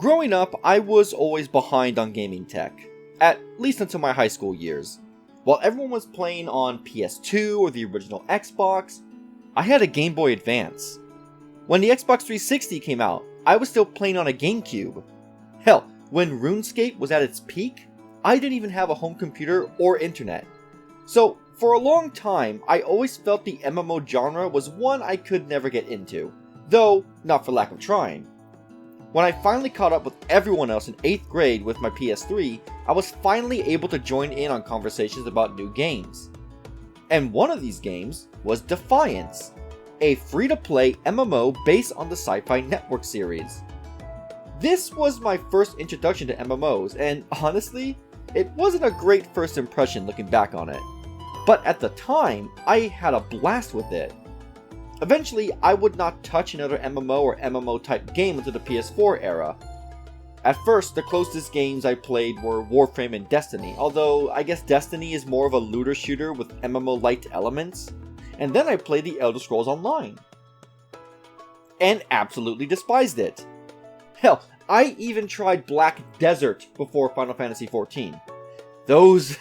Growing up, I was always behind on gaming tech, at least until my high school years. While everyone was playing on PS2 or the original Xbox, I had a Game Boy Advance. When the Xbox 360 came out, I was still playing on a GameCube. Hell, when RuneScape was at its peak, I didn't even have a home computer or internet. So, for a long time, I always felt the MMO genre was one I could never get into, though not for lack of trying. When I finally caught up with everyone else in 8th grade with my PS3, I was finally able to join in on conversations about new games. And one of these games was Defiance, a free-to-play MMO based on the Sci-Fi Network series. This was my first introduction to MMOs, and honestly, it wasn't a great first impression looking back on it. But at the time, I had a blast with it. Eventually, I would not touch another MMO or MMO type game until the PS4 era. At first, the closest games I played were Warframe and Destiny, although I guess Destiny is more of a looter shooter with MMO-like elements. And then I played the Elder Scrolls Online. And absolutely despised it. Hell, I even tried Black Desert before Final Fantasy XIV. Those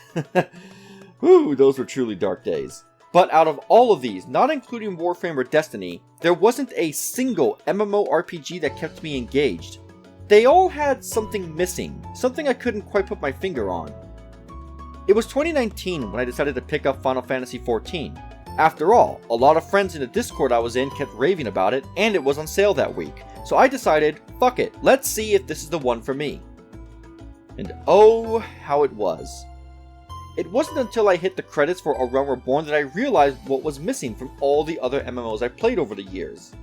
were truly dark days. But out of all of these, not including Warframe or Destiny, there wasn't a single MMORPG that kept me engaged. They all had something missing, something I couldn't quite put my finger on. It was 2019 when I decided to pick up Final Fantasy XIV. After all, a lot of friends in the Discord I was in kept raving about it, and it was on sale that week. So I decided, fuck it, let's see if this is the one for me. And oh, how it was. It wasn't until I hit the credits for A Realm Reborn that I realized what was missing from all the other MMOs I played over the years.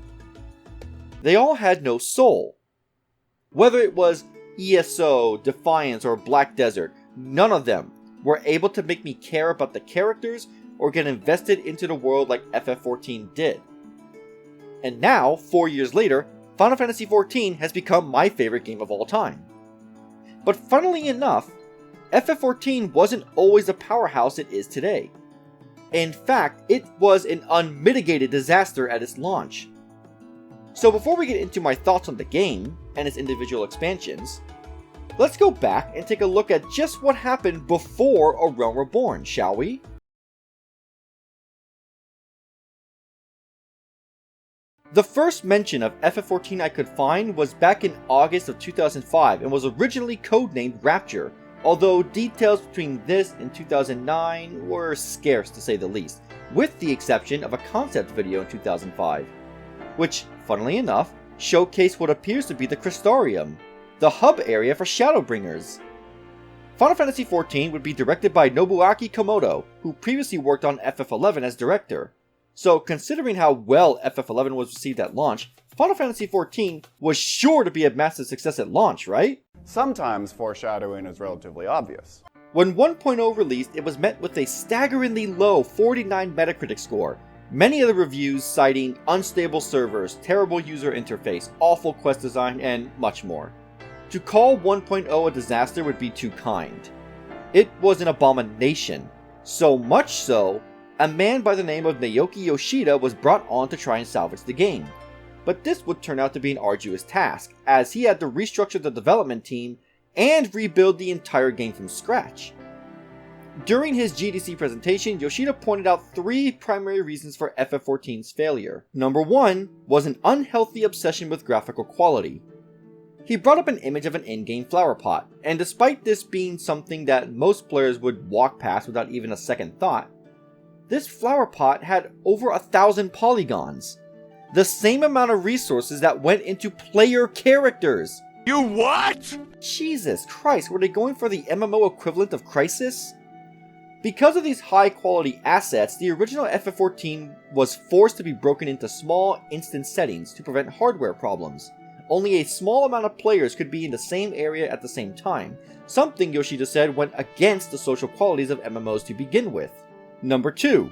They all had no soul. Whether it was ESO, Defiance, or Black Desert, none of them were able to make me care about the characters or get invested into the world like FF14 did. And now, 4 years later, Final Fantasy XIV has become my favorite game of all time. But funnily enough, FF14 wasn't always the powerhouse it is today. In fact, it was an unmitigated disaster at its launch. So before we get into my thoughts on the game and its individual expansions, let's go back and take a look at just what happened before A Realm Reborn, shall we? The first mention of FF14 I could find was back in August of 2005 and was originally codenamed Rapture, although details between this and 2009 were scarce to say the least, with the exception of a concept video in 2005, which, funnily enough, showcased what appears to be the Crystarium, the hub area for Shadowbringers. Final Fantasy XIV would be directed by Nobuaki Komodo, who previously worked on FF11 as director. So considering how well FF11 was received at launch, Final Fantasy XIV was sure to be a massive success at launch, right? Sometimes foreshadowing is relatively obvious. When 1.0 released, it was met with a staggeringly low 49 Metacritic score, many of the reviews citing unstable servers, terrible user interface, awful quest design, and much more. To call 1.0 a disaster would be too kind. It was an abomination, so much so, a man by the name of Naoki Yoshida was brought on to try and salvage the game. But this would turn out to be an arduous task, as he had to restructure the development team and rebuild the entire game from scratch. During his GDC presentation, Yoshida pointed out 3 primary reasons for FF14's failure. Number 1 was an unhealthy obsession with graphical quality. He brought up an image of an in-game flower pot, and despite this being something that most players would walk past without even a second thought, this flower pot had over 1,000 polygons. The same amount of resources that went into player characters. You what? Jesus Christ, were they going for the MMO equivalent of Crysis? Because of these high quality assets, the original FF14 was forced to be broken into small, instant settings to prevent hardware problems. Only a small amount of players could be in the same area at the same time, something Yoshida said went against the social qualities of MMOs to begin with. Number 2.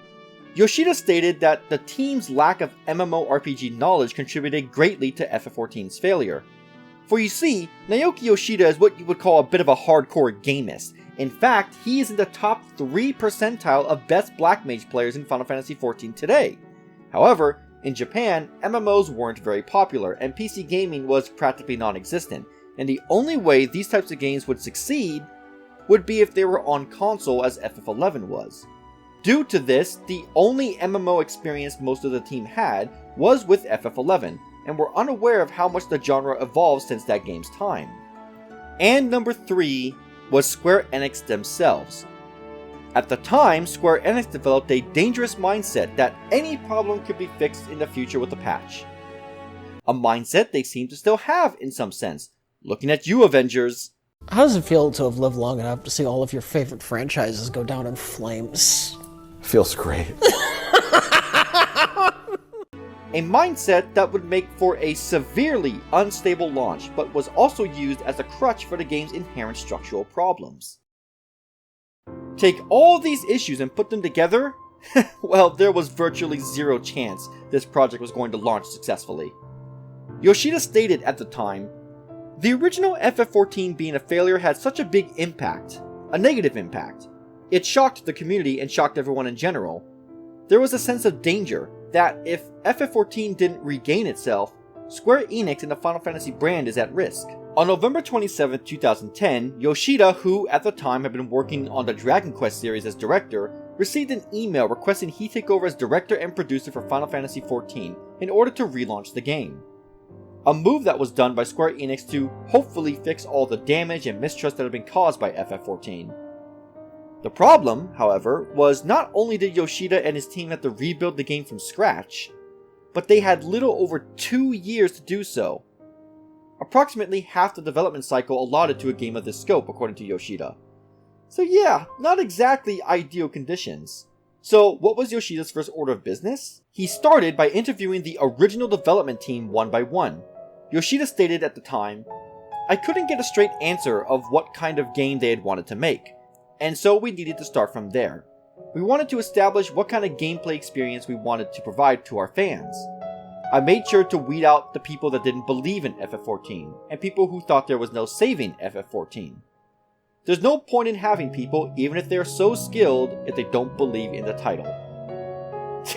Yoshida stated that the team's lack of MMORPG knowledge contributed greatly to FF14's failure. For you see, Naoki Yoshida is what you would call a bit of a hardcore gamist. In fact, he is in the top 3 percentile of best Black Mage players in Final Fantasy XIV today. However, in Japan, MMOs weren't very popular, and PC gaming was practically non-existent, and the only way these types of games would succeed would be if they were on console as FF11 was. Due to this, the only MMO experience most of the team had was with FF11, and were unaware of how much the genre evolved since that game's time. And number 3 was Square Enix themselves. At the time, Square Enix developed a dangerous mindset that any problem could be fixed in the future with a patch. A mindset they seem to still have in some sense. Looking at you, Avengers. How does it feel to have lived long enough to see all of your favorite franchises go down in flames? Feels great. A mindset that would make for a severely unstable launch, but was also used as a crutch for the game's inherent structural problems. Take all these issues and put them together? Well, there was virtually zero chance this project was going to launch successfully. Yoshida stated at the time, "The original FF14 being a failure had such a big impact, a negative impact. It shocked the community and shocked everyone in general. There was a sense of danger that if FF14 didn't regain itself, Square Enix and the Final Fantasy brand is at risk." On November 27, 2010, Yoshida, who at the time had been working on the Dragon Quest series as director, received an email requesting he take over as director and producer for Final Fantasy XIV in order to relaunch the game. A move that was done by Square Enix to hopefully fix all the damage and mistrust that had been caused by FF14. The problem, however, was not only did Yoshida and his team have to rebuild the game from scratch, but they had little over 2 years to do so. Approximately half the development cycle allotted to a game of this scope, according to Yoshida. So yeah, not exactly ideal conditions. So what was Yoshida's first order of business? He started by interviewing the original development team one by one. Yoshida stated at the time, "I couldn't get a straight answer of what kind of game they had wanted to make, and so we needed to start from there. We wanted to establish what kind of gameplay experience we wanted to provide to our fans. I made sure to weed out the people that didn't believe in FF14, and people who thought there was no saving FF14. There's no point in having people, even if they're so skilled, if they don't believe in the title."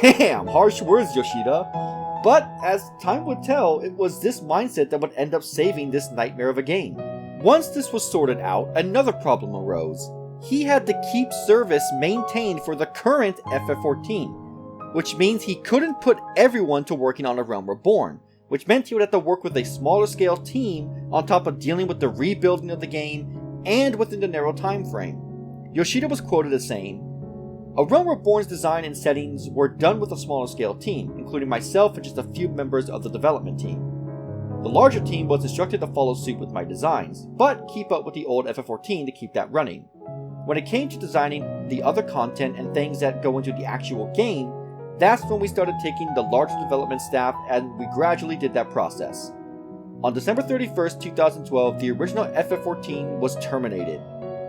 Damn, harsh words, Yoshida. But, as time would tell, it was this mindset that would end up saving this nightmare of a game. Once this was sorted out, another problem arose. He had to keep service maintained for the current FF14, which means he couldn't put everyone to working on A Realm Reborn, which meant he would have to work with a smaller scale team on top of dealing with the rebuilding of the game and within the narrow time frame. Yoshida was quoted as saying, "A Realm Reborn's design and settings were done with a smaller scale team, including myself and just a few members of the development team. The larger team was instructed to follow suit with my designs, but keep up with the old FF14 to keep that running. When it came to designing the other content and things that go into the actual game, that's when we started taking the larger development staff and we gradually did that process. On December 31st, 2012, the original FF14 was terminated,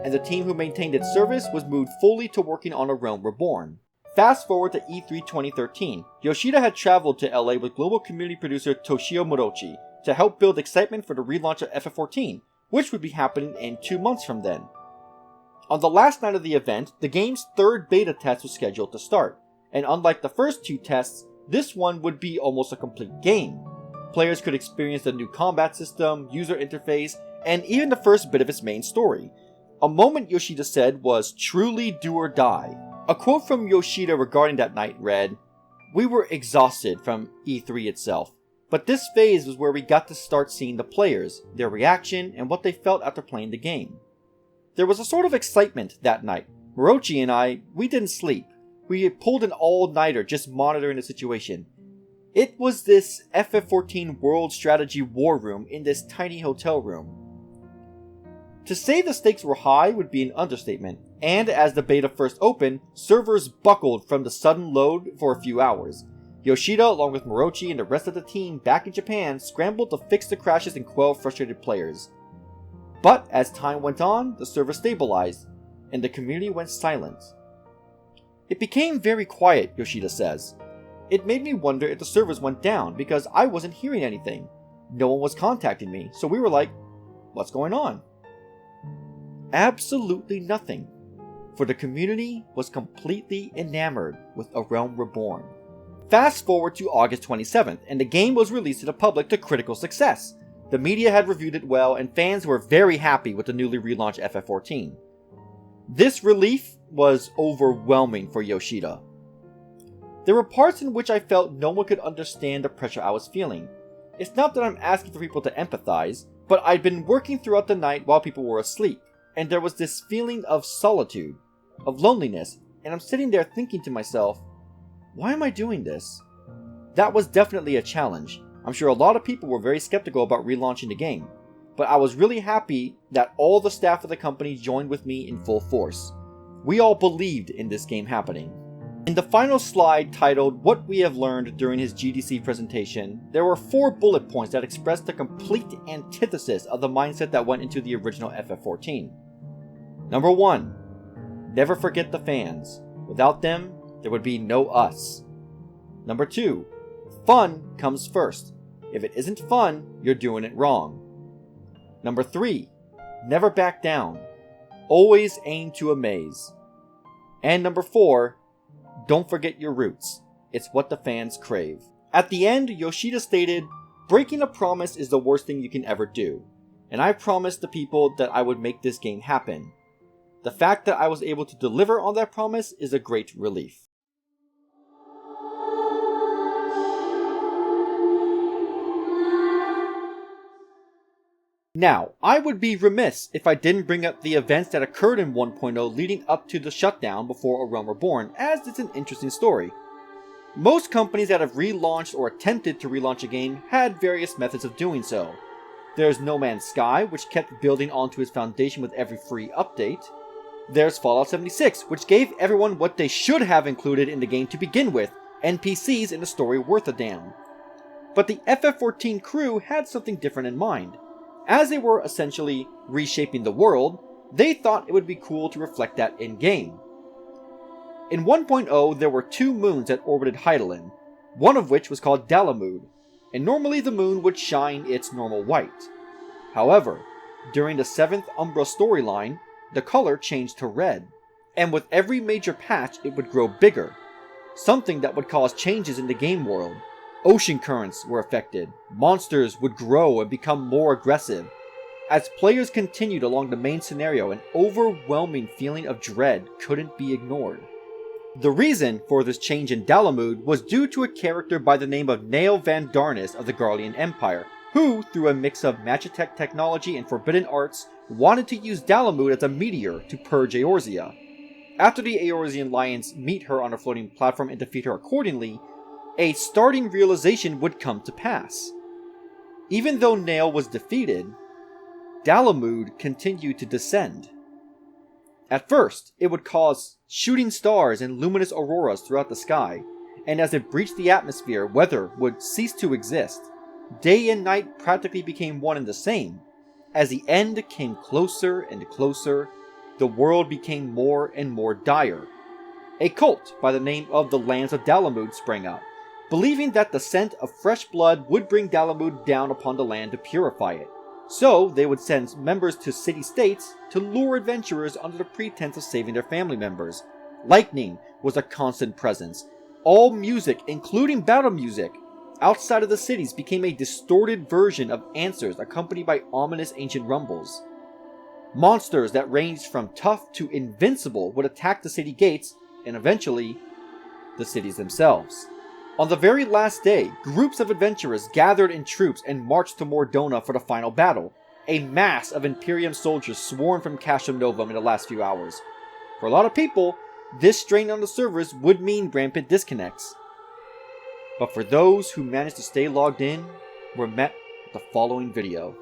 and the team who maintained its service was moved fully to working on A Realm Reborn." Fast forward to E3 2013, Yoshida had traveled to LA with global community producer Toshio Morochi to help build excitement for the relaunch of FF14, which would be happening in 2 months from then. On the last night of the event, the game's third beta test was scheduled to start, and unlike the first 2 tests, this one would be almost a complete game. Players could experience the new combat system, user interface, and even the first bit of its main story. A moment Yoshida said was truly do or die. A quote from Yoshida regarding that night read, "We were exhausted from E3 itself, but this phase was where we got to start seeing the players, their reaction, and what they felt after playing the game. There was a sort of excitement that night. Morochi and I, we didn't sleep. We had pulled an all-nighter just monitoring the situation. It was this FF14 World Strategy War Room in this tiny hotel room. To say the stakes were high would be an understatement, and as the beta first opened, servers buckled from the sudden load for a few hours. Yoshida, along with Morochi and the rest of the team back in Japan, scrambled to fix the crashes and quell frustrated players. But as time went on, the server stabilized, and the community went silent. It became very quiet," Yoshida says. "It made me wonder if the servers went down because I wasn't hearing anything. No one was contacting me, so we were like, what's going on?" Absolutely nothing, for the community was completely enamored with A Realm Reborn. Fast forward to August 27th, and the game was released to the public to critical success. The media had reviewed it well, and fans were very happy with the newly relaunched FF14. This relief was overwhelming for Yoshida. There were parts in which I felt no one could understand the pressure I was feeling. It's not that I'm asking for people to empathize, but I'd been working throughout the night while people were asleep, and there was this feeling of solitude, of loneliness, and I'm sitting there thinking to myself, why am I doing this? That was definitely a challenge. I'm sure a lot of people were very skeptical about relaunching the game, but I was really happy that all the staff of the company joined with me in full force. We all believed in this game happening. In the final slide titled What We Have Learned During his GDC presentation, there were 4 bullet points that expressed the complete antithesis of the mindset that went into the original FF14. Number 1. Never forget the fans. Without them, there would be no us. Number 2. Fun comes first. If it isn't fun, you're doing it wrong. Number 3. Never back down. Always aim to amaze. And number 4. Don't forget your roots. It's what the fans crave. At the end, Yoshida stated, breaking a promise is the worst thing you can ever do. And I promised the people that I would make this game happen. The fact that I was able to deliver on that promise is a great relief. Now, I would be remiss if I didn't bring up the events that occurred in 1.0 leading up to the shutdown before A Realm Reborn, as it's an interesting story. Most companies that have relaunched or attempted to relaunch a game had various methods of doing so. There's No Man's Sky, which kept building onto its foundation with every free update. There's Fallout 76, which gave everyone what they should have included in the game to begin with, NPCs in a story worth a damn. But the FF14 crew had something different in mind. As they were essentially reshaping the world, they thought it would be cool to reflect that in-game. In 1.0, there were 2 moons that orbited Hydaelyn, one of which was called Dalamud, and normally the moon would shine its normal white. However, during the 7th Umbra storyline, the color changed to red, and with every major patch it would grow bigger, something that would cause changes in the game world. Ocean currents were affected, monsters would grow and become more aggressive. As players continued along the main scenario, an overwhelming feeling of dread couldn't be ignored. The reason for this change in Dalamud was due to a character by the name of Nael van Darnus of the Garlean Empire, who, through a mix of Magitech technology and forbidden arts, wanted to use Dalamud as a meteor to purge Eorzea. After the Eorzean Lions meet her on a floating platform and defeat her accordingly, a starting realization would come to pass. Even though Nael was defeated, Dalamud continued to descend. At first, it would cause shooting stars and luminous auroras throughout the sky, and as it breached the atmosphere, weather would cease to exist. Day and night practically became one and the same. As the end came closer and closer, the world became more and more dire. A cult by the name of the Lands of Dalamud sprang up, believing that the scent of fresh blood would bring Dalamud down upon the land to purify it. So they would send members to city-states to lure adventurers under the pretense of saving their family members. Lightning was a constant presence. All music, including battle music, outside of the cities became a distorted version of answers accompanied by ominous ancient rumbles. Monsters that ranged from tough to invincible would attack the city gates, and eventually, the cities themselves. On the very last day, groups of adventurers gathered in troops and marched to Mordona for the final battle. A mass of Imperium soldiers swarmed from Castrum Novum in the last few hours. For a lot of people, this strain on the servers would mean rampant disconnects. But for those who managed to stay logged in, were met with the following video.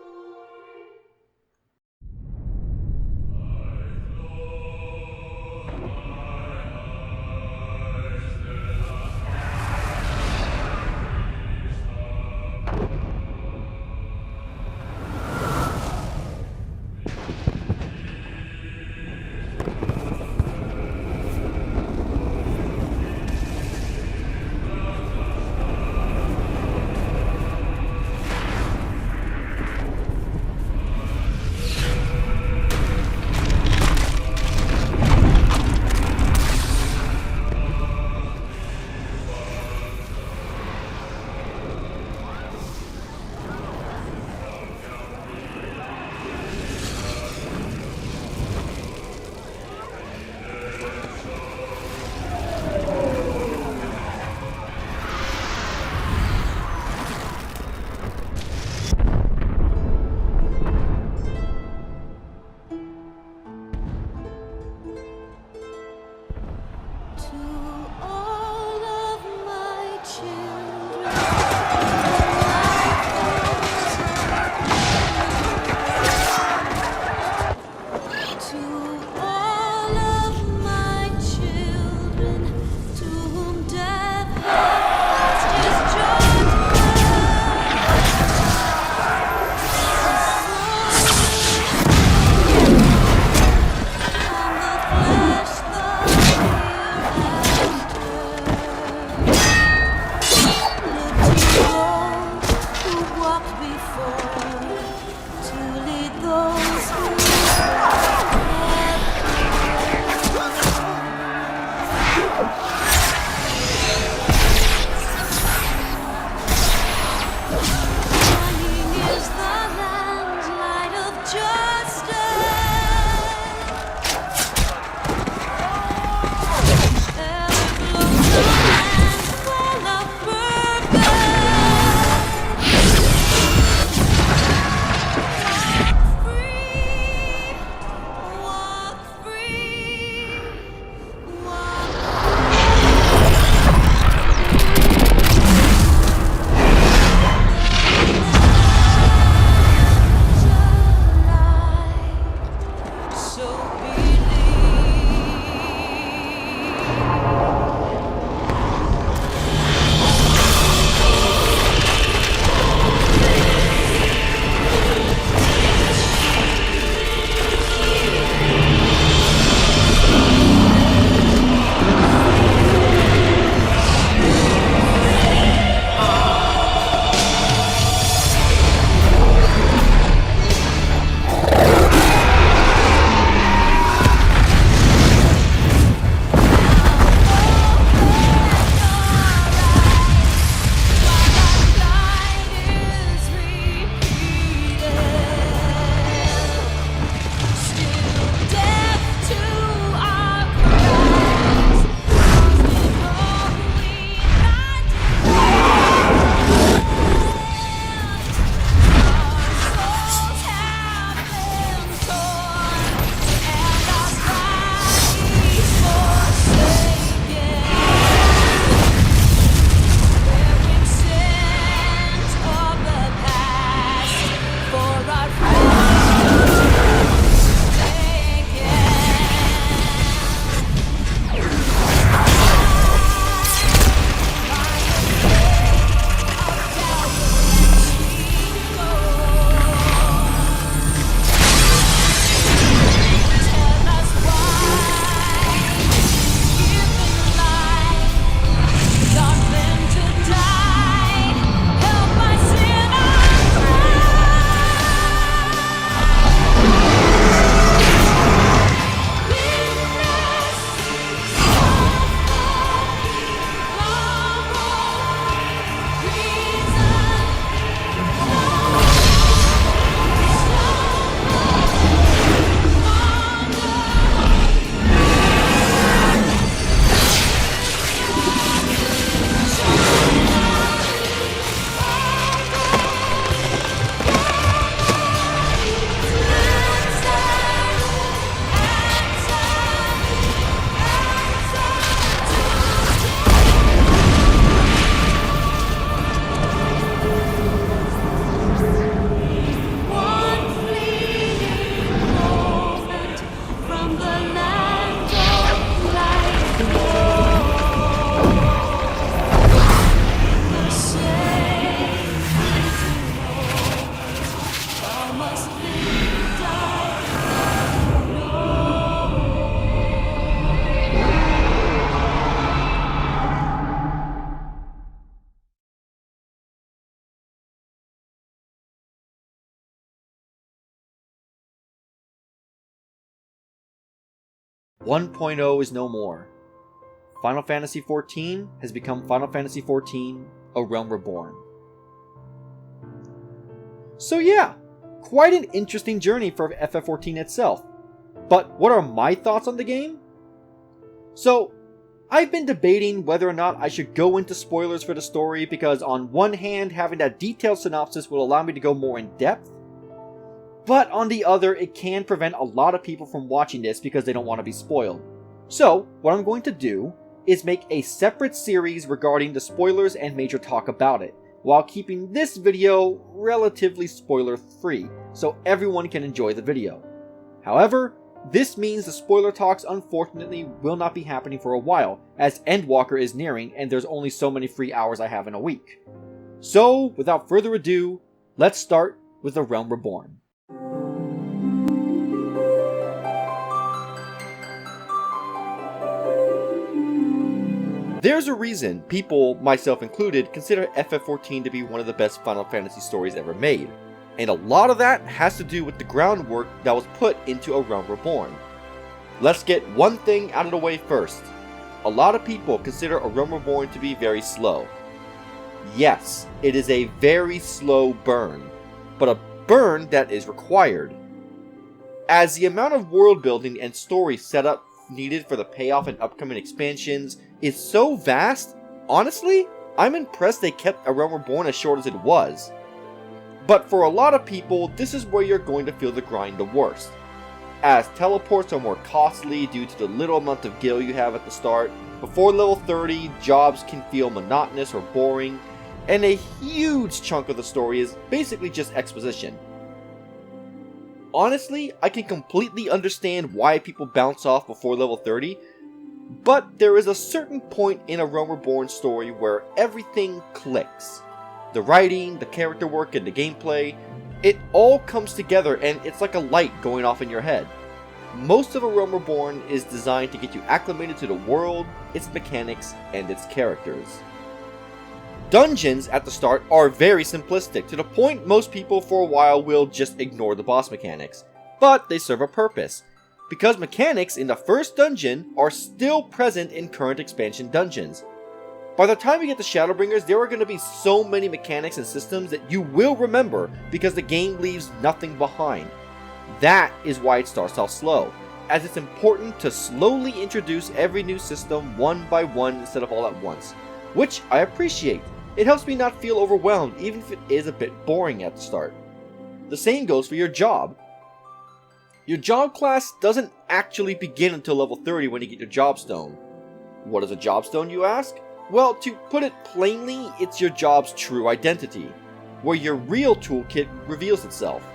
1.0 is no more. Final Fantasy XIV has become Final Fantasy XIV: A Realm Reborn. So yeah, quite an interesting journey for FF14 itself. But what are my thoughts on the game? So, I've been debating whether or not I should go into spoilers for the story because on one hand, having that detailed synopsis will allow me to go more in depth, but on the other, it can prevent a lot of people from watching this because they don't want to be spoiled. So, what I'm going to do is make a separate series regarding the spoilers and major talk about it, while keeping this video relatively spoiler free, so everyone can enjoy the video. However, this means the spoiler talks unfortunately will not be happening for a while, as Endwalker is nearing and there's only so many free hours I have in a week. So, without further ado, let's start with A Realm Reborn. There's a reason people, myself included, consider FF14 to be one of the best Final Fantasy stories ever made, and a lot of that has to do with the groundwork that was put into A Realm Reborn. Let's get one thing out of the way first. A lot of people consider A Realm Reborn to be very slow. Yes, it is a very slow burn, but a burn that is required, as the amount of world building and story setup needed for the payoff and upcoming expansions is so vast. Honestly, I'm impressed they kept A Realm Reborn as short as it was. But for a lot of people, this is where you're going to feel the grind the worst, as teleports are more costly due to the little amount of gil you have at the start. Before level 30, jobs can feel monotonous or boring, and a huge chunk of the story is basically just exposition. Honestly, I can completely understand why people bounce off before level 30, but there is a certain point in A Realm Reborn story where everything clicks. The writing, the character work, and the gameplay, it all comes together and it's like a light going off in your head. Most of A Realm Reborn is designed to get you acclimated to the world, its mechanics, and its characters. Dungeons at the start are very simplistic, to the point most people for a while will just ignore the boss mechanics, but they serve a purpose, because mechanics in the first dungeon are still present in current expansion dungeons. By the time you get to Shadowbringers, there are going to be so many mechanics and systems that you will remember because the game leaves nothing behind. That is why it starts off slow, as it's important to slowly introduce every new system one by one instead of all at once, which I appreciate. It helps me not feel overwhelmed even if it is a bit boring at the start. The same goes for your job. Your job class doesn't actually begin until level 30 when you get your job stone. What is a job stone, you ask? Well, to put it plainly, it's your job's true identity, where your real toolkit reveals itself.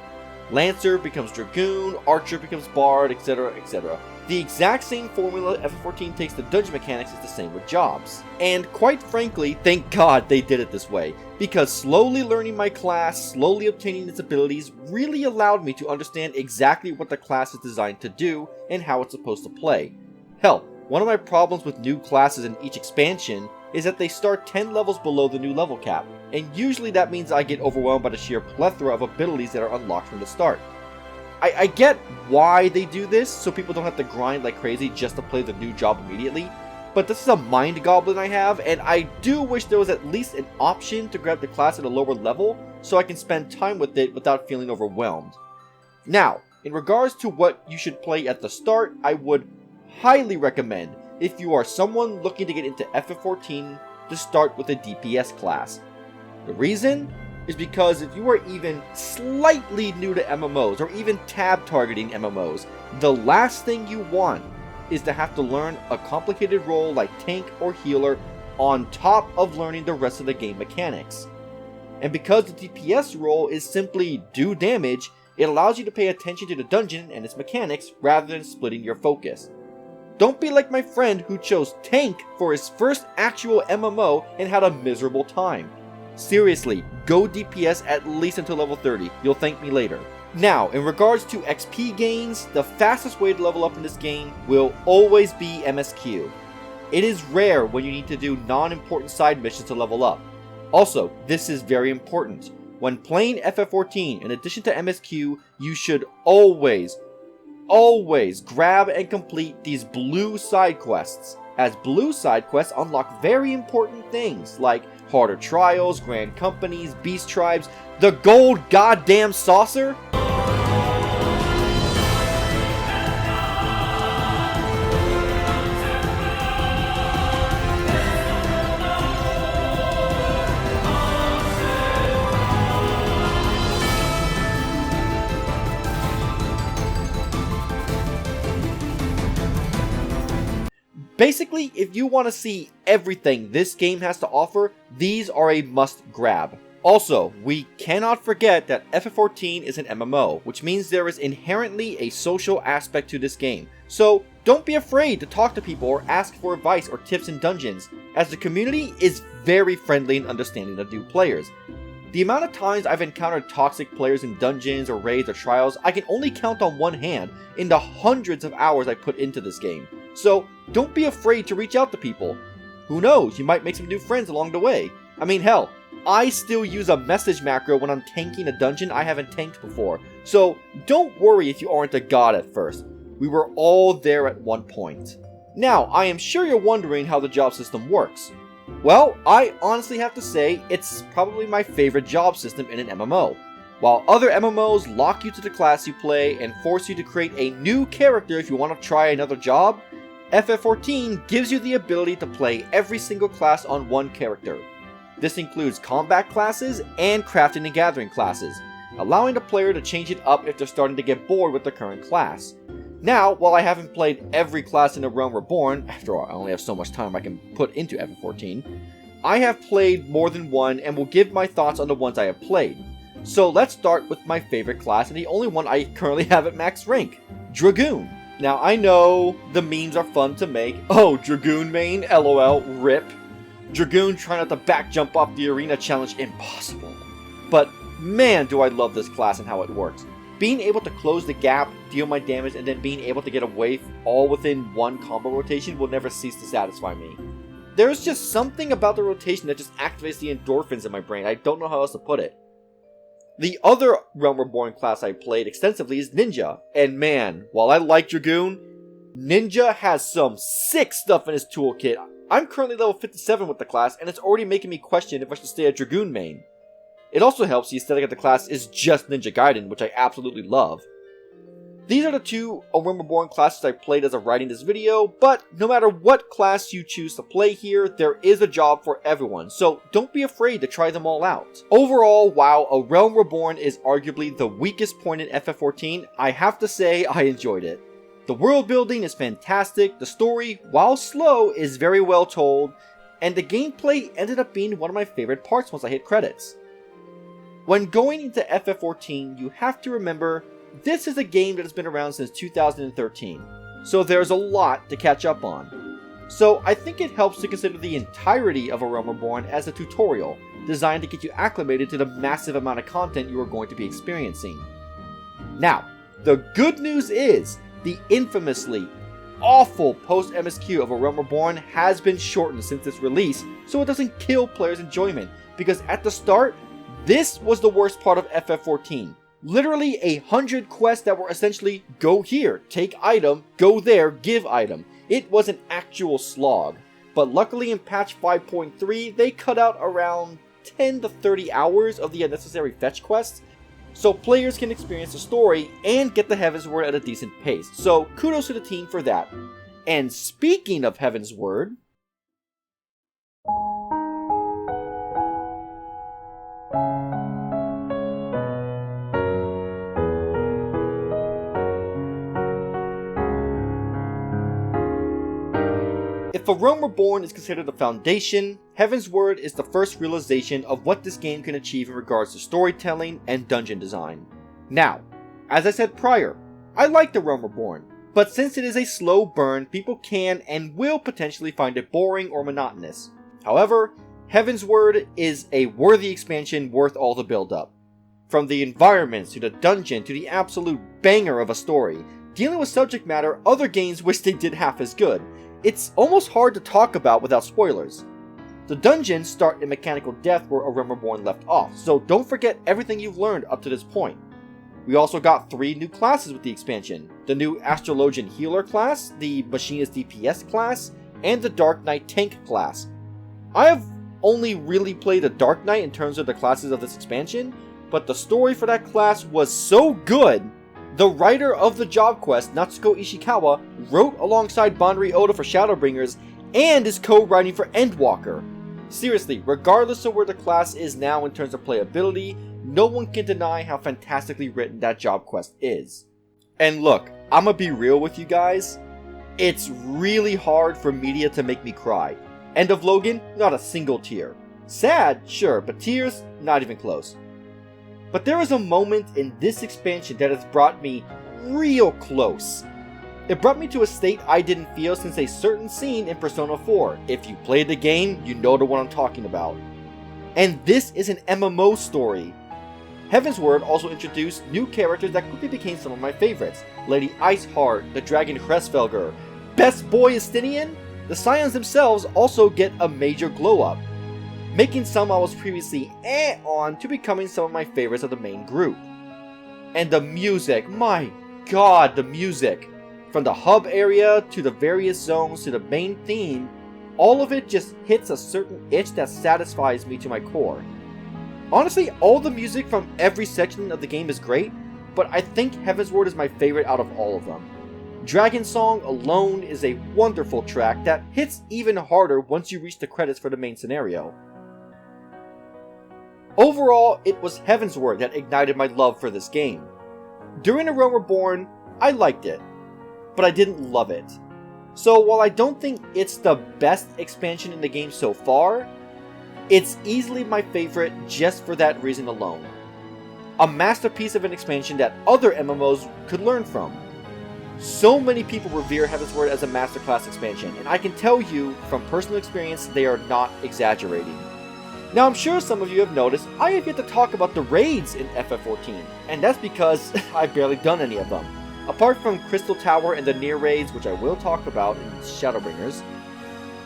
Lancer becomes Dragoon, Archer becomes Bard, etc, etc. The exact same formula FF14 takes to dungeon mechanics is the same with jobs. And quite frankly, thank God they did it this way, because slowly learning my class, slowly obtaining its abilities, really allowed me to understand exactly what the class is designed to do and how it's supposed to play. Hell, one of my problems with new classes in each expansion is that they start 10 levels below the new level cap, and usually that means I get overwhelmed by the sheer plethora of abilities that are unlocked from the start. I get why they do this, so people don't have to grind like crazy just to play the new job immediately, but this is a mind goblin I have, and I do wish there was at least an option to grab the class at a lower level so I can spend time with it without feeling overwhelmed. Now, in regards to what you should play at the start, I would highly recommend, if you are someone looking to get into FF14, to start with a DPS class. The reason is because if you are even slightly new to MMOs, or even tab targeting MMOs, the last thing you want is to have to learn a complicated role like tank or healer on top of learning the rest of the game mechanics. And because the DPS role is simply do damage, it allows you to pay attention to the dungeon and its mechanics rather than splitting your focus. Don't be like my friend who chose tank for his first actual MMO and had a miserable time. Seriously, go DPS at least until level 30, you'll thank me later. Now, in regards to XP gains, the fastest way to level up in this game will always be MSQ. It is rare when you need to do non-important side missions to level up. Also, this is very important. When playing FF14, in addition to MSQ, you should always always grab and complete these blue side quests, as blue side quests unlock very important things like harder trials, grand companies, beast tribes, the gold goddamn saucer. Basically, if you want to see everything this game has to offer, these are a must grab. Also, we cannot forget that FF14 is an MMO, which means there is inherently a social aspect to this game. So don't be afraid to talk to people or ask for advice or tips in dungeons, as the community is very friendly and understanding of new players. The amount of times I've encountered toxic players in dungeons or raids or trials, I can only count on one hand in the hundreds of hours I put into this game. So don't be afraid to reach out to people. Who knows, you might make some new friends along the way. I mean, hell, I still use a message macro when I'm tanking a dungeon I haven't tanked before. So don't worry if you aren't a god at first. We were all there at one point. Now, I am sure you're wondering how the job system works. Well, I honestly have to say, it's probably my favorite job system in an MMO. While other MMOs lock you to the class you play and force you to create a new character if you want to try another job, FF14 gives you the ability to play every single class on one character. This includes combat classes and crafting and gathering classes, allowing the player to change it up if they're starting to get bored with their current class. Now, while I haven't played every class in A Realm Reborn, after all, I only have so much time I can put into FF14, I have played more than one and will give my thoughts on the ones I have played. So let's start with my favorite class and the only one I currently have at max rank, Dragoon. Now, I know the memes are fun to make. Oh, Dragoon main, LOL, RIP. Dragoon trying not to back jump off the arena challenge, impossible. But man, do I love this class and how it works. Being able to close the gap, deal my damage, and then being able to get away all within one combo rotation will never cease to satisfy me. There's just something about the rotation that just activates the endorphins in my brain. I don't know how else to put it. The other Realm Reborn class I played extensively is Ninja, and man, while I like Dragoon, Ninja has some sick stuff in his toolkit. I'm currently level 57 with the class, and it's already making me question if I should stay a Dragoon main. It also helps the aesthetic of the class is just Ninja Gaiden, which I absolutely love. These are the two A Realm Reborn classes I played as of writing this video, but no matter what class you choose to play here, there is a job for everyone, so don't be afraid to try them all out. Overall, while A Realm Reborn is arguably the weakest point in FF14, I have to say I enjoyed it. The world building is fantastic, the story, while slow, is very well told, and the gameplay ended up being one of my favorite parts once I hit credits. When going into FF14, you have to remember this is a game that has been around since 2013, so there's a lot to catch up on. So I think it helps to consider the entirety of A Realm Reborn as a tutorial, designed to get you acclimated to the massive amount of content you are going to be experiencing. Now, the good news is, the infamously awful post-MSQ of A Realm Reborn has been shortened since its release, so it doesn't kill players' enjoyment, because at the start, this was the worst part of FF14. Literally 100 quests that were essentially, go here, take item, go there, give item. It was an actual slog. But luckily in patch 5.3, they cut out around 10 to 30 hours of the unnecessary fetch quests, so players can experience the story and get the Heavensward at a decent pace. So kudos to the team for that. And speaking of Heavensward, if A Realm Reborn is considered the foundation, Heavensward is the first realization of what this game can achieve in regards to storytelling and dungeon design. Now, as I said prior, I like The Realm Reborn, but since it is a slow burn, people can and will potentially find it boring or monotonous. However, Heavensward is a worthy expansion worth all the build-up. From the environments to the dungeon to the absolute banger of a story, dealing with subject matter other games wish they did half as good. It's almost hard to talk about without spoilers. The dungeons start in Mechanical Death where A Realm Reborn left off, so don't forget everything you've learned up to this point. We also got 3 new classes with the expansion: the new Astrologian Healer class, the Machinist DPS class, and the Dark Knight Tank class. I have only really played the Dark Knight in terms of the classes of this expansion, but the story for that class was so good. The writer of the job quest, Natsuko Ishikawa, wrote alongside Banri Oda for Shadowbringers and is co-writing for Endwalker. Seriously, regardless of where the class is now in terms of playability, no one can deny how fantastically written that job quest is. And look, I'ma be real with you guys, it's really hard for media to make me cry. End of Logan, not a single tear. Sad, sure, but tears, not even close. But there is a moment in this expansion that has brought me real close. It brought me to a state I didn't feel since a certain scene in Persona 4. If you played the game, you know the one I'm talking about. And this is an MMO story. Heavensward also introduced new characters that quickly became some of my favorites. Lady Iceheart, the Dragon Hresvelger, Best Boy Estinian. The Scions themselves also get a major glow up, making some I was previously on to becoming some of my favorites of the main group. And the music, my god, the music! From the hub area, to the various zones, to the main theme, all of it just hits a certain itch that satisfies me to my core. Honestly, all the music from every section of the game is great, but I think Heavensward is my favorite out of all of them. Dragon Song alone is a wonderful track that hits even harder once you reach the credits for the main scenario. Overall, it was Heavensward that ignited my love for this game. During A Realm Reborn, I liked it, but I didn't love it. So while I don't think it's the best expansion in the game so far, it's easily my favorite just for that reason alone. A masterpiece of an expansion that other MMOs could learn from. So many people revere Heavensward as a masterclass expansion, and I can tell you from personal experience they are not exaggerating. Now I'm sure some of you have noticed I have yet to talk about the raids in FF14, and that's because I've barely done any of them. Apart from Crystal Tower and the near raids, which I will talk about in Shadowbringers,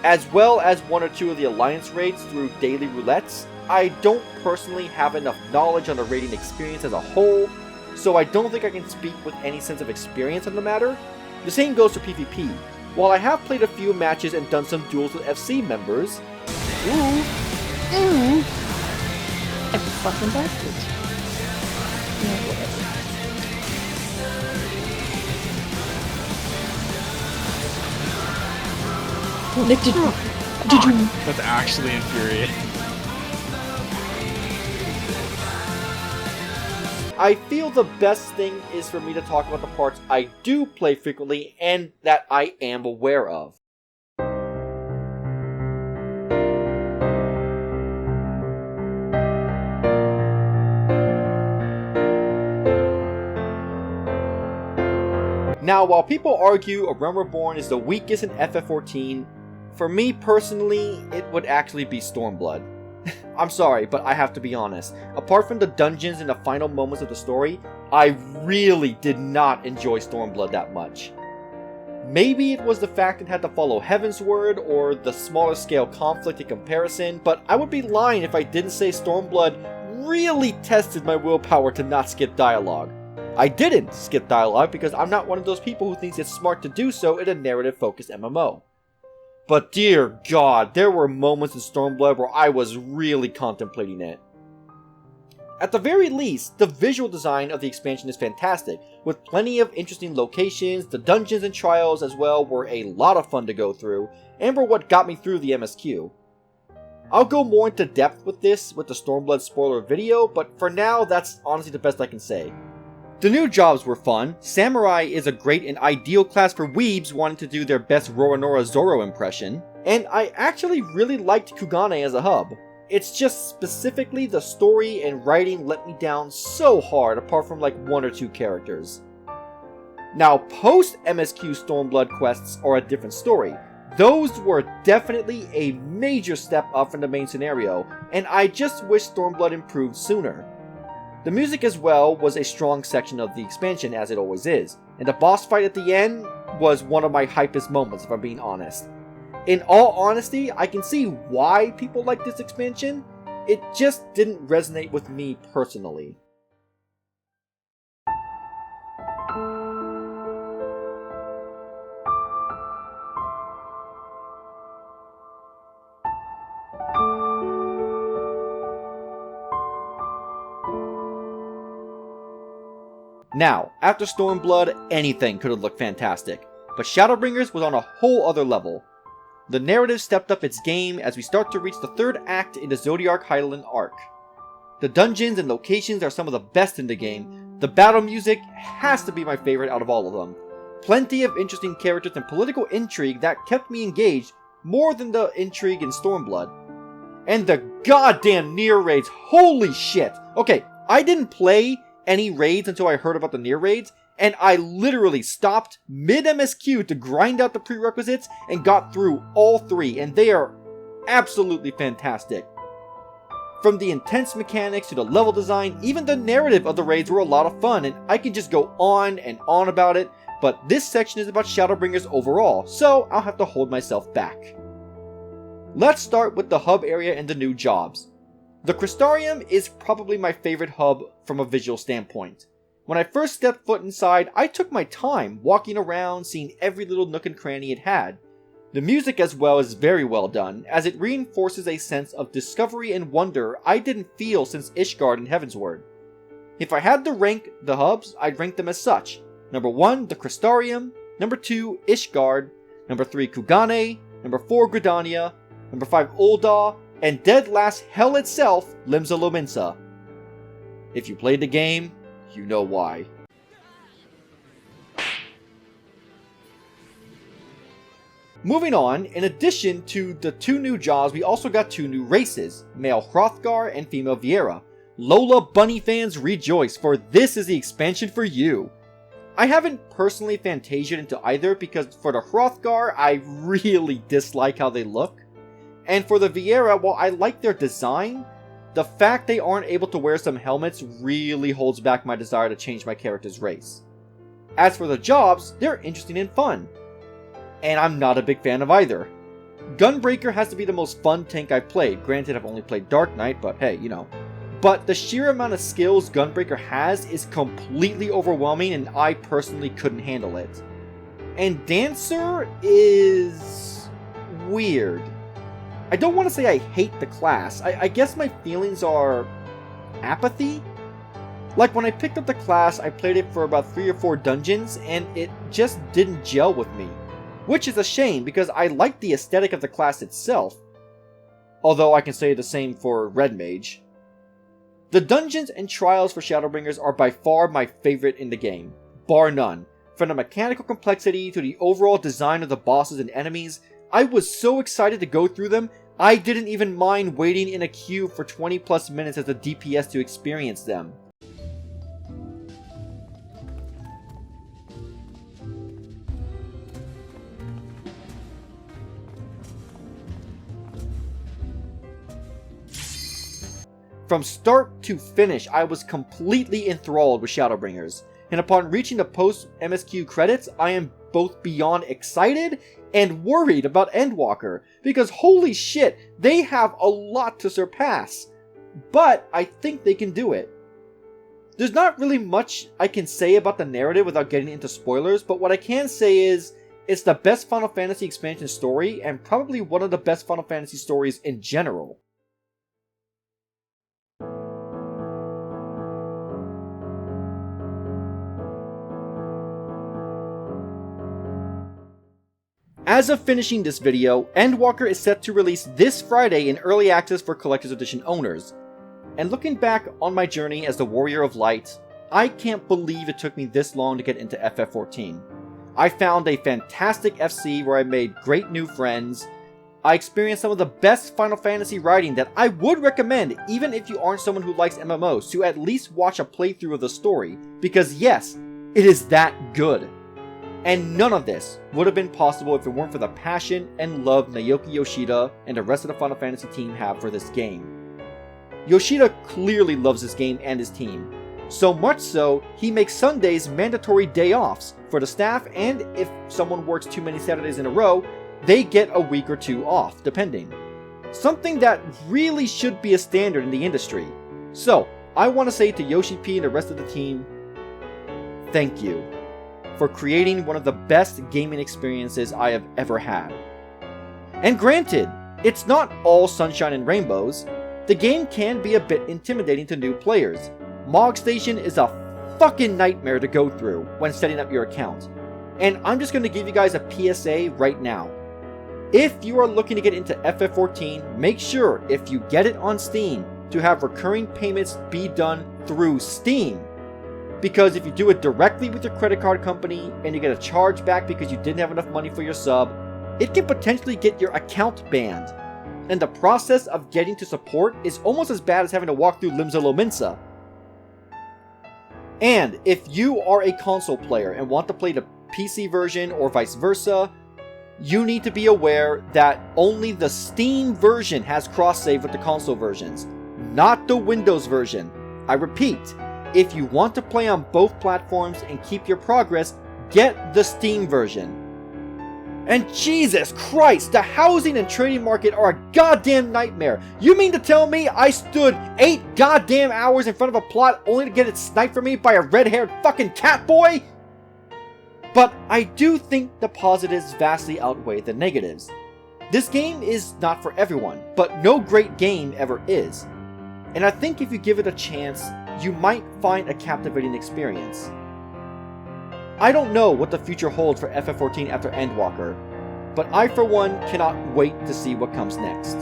as well as 1 or 2 of the Alliance raids through daily roulettes, I don't personally have enough knowledge on the raiding experience as a whole, so I don't think I can speak with any sense of experience on the matter. The same goes for PvP. While I have played a few matches and done some duels with FC members, I'm fucking backwards. Yeah, whatever. Nick, did you? That's actually infuriating. I feel the best thing is for me to talk about the parts I do play frequently and that I am aware of. Now, while people argue A Realm Reborn is the weakest in FF14, for me personally, it would actually be Stormblood. I'm sorry, but I have to be honest. Apart from the dungeons and the final moments of the story, I really did not enjoy Stormblood that much. Maybe it was the fact it had to follow Heavensward or the smaller scale conflict in comparison, but I would be lying if I didn't say Stormblood really tested my willpower to not skip dialogue. I didn't skip dialogue because I'm not one of those people who thinks it's smart to do so in a narrative-focused MMO. But dear God, there were moments in Stormblood where I was really contemplating it. At the very least, the visual design of the expansion is fantastic, with plenty of interesting locations. The dungeons and trials as well were a lot of fun to go through, and were what got me through the MSQ. I'll go more into depth with this with the Stormblood spoiler video, but for now, that's honestly the best I can say. The new jobs were fun. Samurai is a great and ideal class for weebs wanting to do their best Roronoa Zoro impression, and I actually really liked Kugane as a hub. It's just specifically the story and writing let me down so hard apart from like 1 or 2 characters. Now post MSQ Stormblood quests are a different story. Those were definitely a major step up from the main scenario, and I just wish Stormblood improved sooner. The music as well was a strong section of the expansion, as it always is, and the boss fight at the end was one of my hypest moments if I'm being honest. In all honesty, I can see why people like this expansion, it just didn't resonate with me personally. Now, after Stormblood, anything could have looked fantastic, but Shadowbringers was on a whole other level. The narrative stepped up its game as we start to reach the third act in the Zodiark Highland arc. The dungeons and locations are some of the best in the game. The battle music has to be my favorite out of all of them. Plenty of interesting characters and political intrigue that kept me engaged more than the intrigue in Stormblood. And the goddamn near raids, holy shit! Okay, I didn't play any raids until I heard about the near raids, and I literally stopped mid-MSQ to grind out the prerequisites and got through all 3, and they are absolutely fantastic. From the intense mechanics to the level design, even the narrative of the raids were a lot of fun, and I can just go on and on about it, but this section is about Shadowbringers overall, so I'll have to hold myself back. Let's start with the hub area and the new jobs. The Crystarium is probably my favorite hub from a visual standpoint. When I first stepped foot inside, I took my time walking around, seeing every little nook and cranny it had. The music as well is very well done, as it reinforces a sense of discovery and wonder I didn't feel since Ishgard and Heavensward. If I had to rank the hubs, I'd rank them as such. Number 1, the Crystarium. Number 2, Ishgard. Number 3, Kugane. Number 4, Gridania. Number 5, Ul'dah. And dead last, hell itself, Limsa Lominsa. If you played the game, you know why. Moving on, in addition to the 2 new jobs, we also got 2 new races, male Hrothgar and female Viera. Lola Bunny fans rejoice, for this is the expansion for you. I haven't personally fantasied into either because for the Hrothgar, I really dislike how they look. And for the Viera, while I like their design, the fact they aren't able to wear some helmets really holds back my desire to change my character's race. As for the jobs, they're interesting and fun. And I'm not a big fan of either. Gunbreaker has to be the most fun tank I've played. Granted, I've only played Dark Knight, but hey, you know. But the sheer amount of skills Gunbreaker has is completely overwhelming, and I personally couldn't handle it. And Dancer is weird. I don't want to say I hate the class. I guess my feelings are apathy. Like when I picked up the class, I played it for about 3 or 4 dungeons, and it just didn't gel with me. Which is a shame, because I like the aesthetic of the class itself. Although I can say the same for Red Mage. The dungeons and trials for Shadowbringers are by far my favorite in the game, bar none. From the mechanical complexity to the overall design of the bosses and enemies, I was so excited to go through them, I didn't even mind waiting in a queue for 20 plus minutes as a DPS to experience them. From start to finish, I was completely enthralled with Shadowbringers, and upon reaching the post-MSQ credits, I am both beyond excited and worried about Endwalker, because holy shit, they have a lot to surpass. But I think they can do it. There's not really much I can say about the narrative without getting into spoilers, but what I can say is, it's the best Final Fantasy expansion story, and probably one of the best Final Fantasy stories in general. As of finishing this video, Endwalker is set to release this Friday in early access for Collector's Edition owners. And looking back on my journey as the Warrior of Light, I can't believe it took me this long to get into FF14. I found a fantastic FC where I made great new friends. I experienced some of the best Final Fantasy writing that I would recommend even if you aren't someone who likes MMOs to at least watch a playthrough of the story, because yes, it is that good. And none of this would have been possible if it weren't for the passion and love Naoki Yoshida and the rest of the Final Fantasy team have for this game. Yoshida clearly loves this game and his team. So much so, he makes Sundays mandatory day offs for the staff, and if someone works too many Saturdays in a row, they get a week or 2 off, depending. Something that really should be a standard in the industry. So, I want to say to Yoshi P and the rest of the team, thank you for creating one of the best gaming experiences I have ever had. And granted, it's not all sunshine and rainbows. The game can be a bit intimidating to new players. Mog Station is a fucking nightmare to go through when setting up your account. And I'm just going to give you guys a PSA right now. If you are looking to get into FF14, make sure if you get it on Steam to have recurring payments be done through Steam. Because if you do it directly with your credit card company and you get a charge back because you didn't have enough money for your sub, it can potentially get your account banned. And the process of getting to support is almost as bad as having to walk through Limsa Lominsa. And if you are a console player and want to play the PC version or vice versa, you need to be aware that only the Steam version has cross-save with the console versions, not the Windows version. I repeat, if you want to play on both platforms and keep your progress, get the Steam version. And Jesus Christ, the housing and trading market are a goddamn nightmare. You mean to tell me I stood 8 goddamn hours in front of a plot only to get it sniped from me by a red-haired fucking cat boy? But I do think the positives vastly outweigh the negatives. This game is not for everyone, but no great game ever is. And I think if you give it a chance, you might find a captivating experience. I don't know what the future holds for FF14 after Endwalker, but I for one cannot wait to see what comes next.